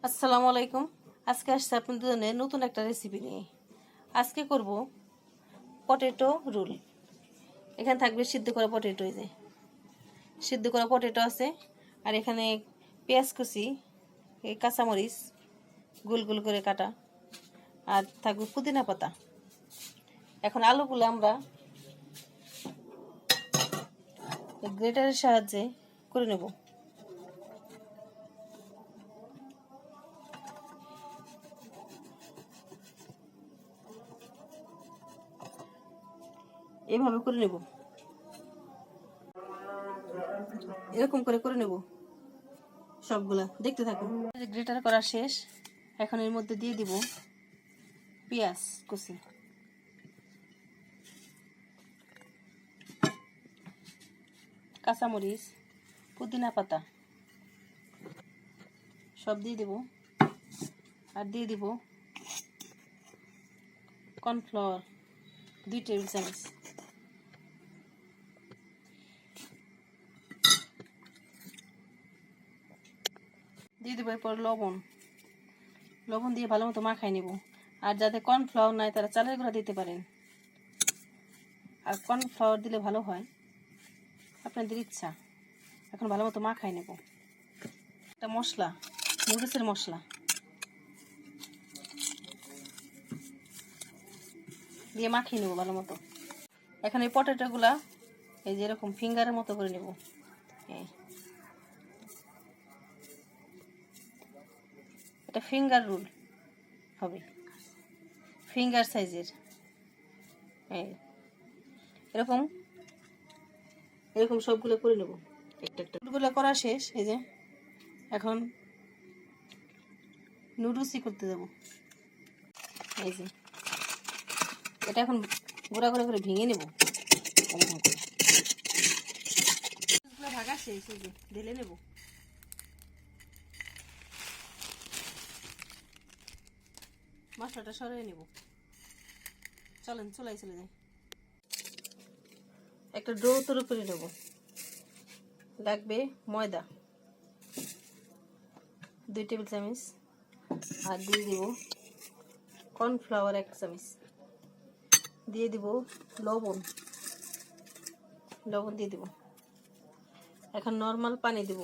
আসসালামু আলাইকুম। আজকে আসছে আপনাদের জন্য নতুন একটা রেসিপি নিয়ে। আজকে করব পটেটো রোল। এখানে থাকবে সিদ্ধ করা পটেটো, এই যে সিদ্ধ করা পটেটো আছে, আর এখানে পেঁয়াজ কুচি, এই কাঁচামরিচ গোল গোল করে কাটা, আর থাকবে পুদিনা পাতা। এখন আলুগুলো আমরা গ্রেটারের সাহায্যে করে নেব। এইভাবে করে নেব, এরকম করে করে নেব সবগুলা। দেখতে থাকুন। গ্রেটার করা শেষ। এখন এর মধ্যে দিয়ে দিব পেঁয়াজ কুচি, কাঁচামরিচ, পুদিনা পাতা সব দিয়ে দেব। আর দিয়ে দিব কর্নফ্লাওয়ার 2 টেবিল চামচ। দিয়ে দেবো এরপর লবণ দিয়ে ভালো মতো মাখাই নেব। আর যাদের কর্নফ্লাওয়ার নাই তারা চালের গুঁড়া দিতে পারেন, আর কর্নফ্লাওয়ার দিলে ভালো হয়, আপনাদের ইচ্ছা। এখন ভালো মতো মাখাই নেব। একটা মশলা, নুডলসের মশলা দিয়ে মাখিয়ে নেব ভালো মতো। এখন এই পটেটোগুলা এই যে এরকম ফিঙ্গারের মতো করে নেব। এটা ফিঙ্গার রোল হবে, ফিঙ্গার সাইজের। এরকম এরকম সবগুলো করে নেব একটা একটা। রোলগুলো করা শেষ। এই যে এখন নুডলসই করতে দেব। এই যে এটা এখন গোড়া গোড়া করে ভেঙে নেব। ভাগা শেষ, এই যে ঢেলে নেব। মশলাটা সরিয়ে নেব। চলেন চুলায় চলে যাই। একটা ডো তৈরি করে নেব। লাগবে ময়দা 2 টেবিল চামচ, আর দিয়ে দিব কর্নফ্লাওয়ার 1 চামচ, দিয়ে দিব লবণ দিয়ে দিব। এখন নর্মাল পানি দিব।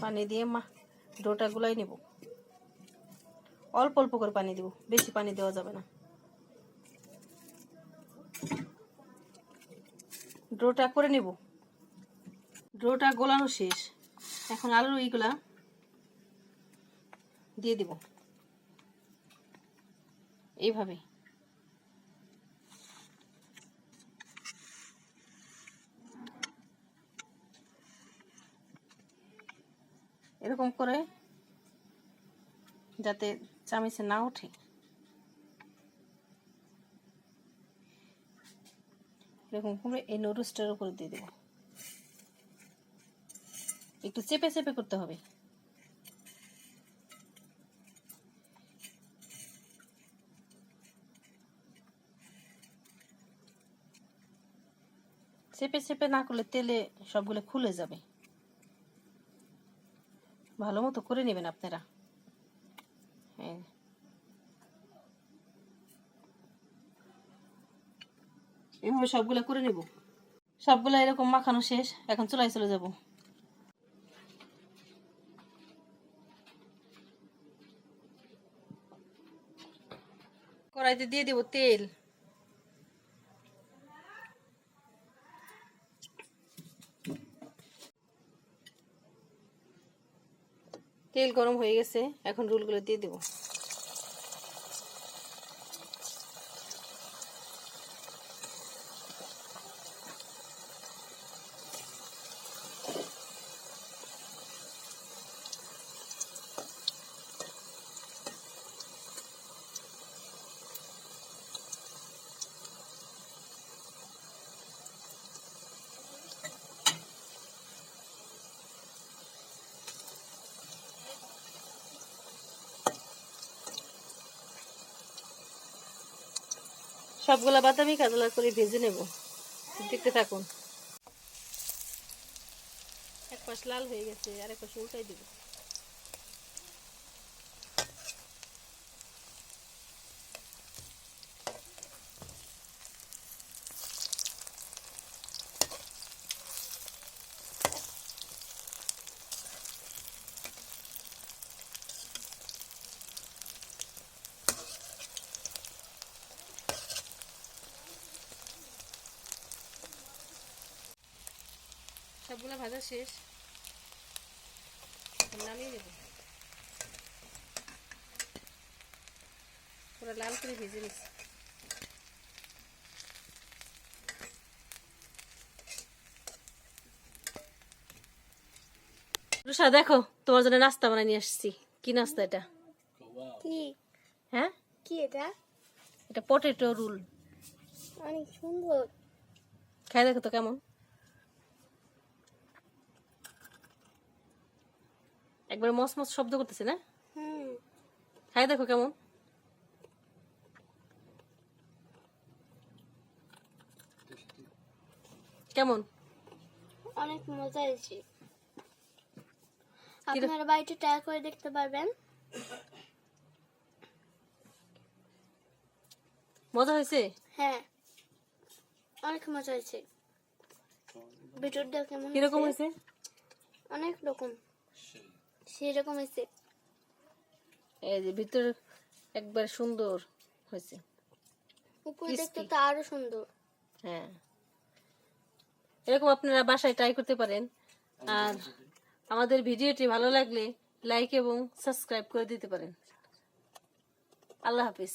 পানি দিয়ে ডোটা গুলাই নেব। অল্প অল্প করে পানি দিব, বেশি পানি দেওয়া যাবে না। ডোটা করে নেব। ডোটা গোলানো শেষ। এখন আলুর এইগুলা দিয়ে দিব এইভাবে। এরকম করে যাতে চামচে না ওঠে, এরকম করে এই নুডলসটার উপরে দিয়ে দেব। একটু চেপে চেপে করতে হবে। চেপে চেপে না করলে তেলে সবগুলো খুলে যাবে। ভালো মতো করে নেবেন আপনারা। হ্যাঁ, এভাবে সবগুলো করে নেব। সবগুলো এরকম মাখানো শেষ। এখন চুলায় চলে যাব। কড়াইতে দিয়ে দেব তেল। তেল গরম হয়ে গেছে। এখন রোলগুলো দিয়ে দেব। সবগুলা বাদামি কাজলা করে ভেজে নেব। দেখতে থাকুন। এক পাশ লাল হয়ে গেছে, আর এক পাশে উল্টাই দেব। সবগুলো ভাজা শেষ, নামিয়ে নেব। পুরো লাল করে ভেজে নিচ্ছি। রুষা দেখো, তোমার জন্য নাস্তা বানাই নিয়ে আসছি। কি নাস্তা এটা? কি? হ্যাঁ, কি এটা? এটা পটেটো রোল। অনেক সুন্দর। খাই দেখো তো কেমন। একবার মস মস শব্দ করতেছে না? হুম, খাই দেখো কেমন। কেমন? অনেক মজা হয়েছে। আপনারা বাড়িতে ট্রাই করে দেখতে পারবেন। মজা হয়েছে? হ্যাঁ, অনেক মজা হয়েছে। ভিতরটা কেমন কিরকম হয়েছে? হয়েছে? অনেক রকম, সেই রকম হয়েছে। এই যে ভিতর একবার সুন্দর হয়েছে। উপরে দেখতে Crispy। তো আরো সুন্দর। হ্যাঁ, এরকম আপনারা বাসায় ট্রাই করতে পারেন। আর আমাদের ভিডিওটি ভালো লাগলে লাইক এবং সাবস্ক্রাইব করে দিতে পারেন। আল্লাহ হাফিজ।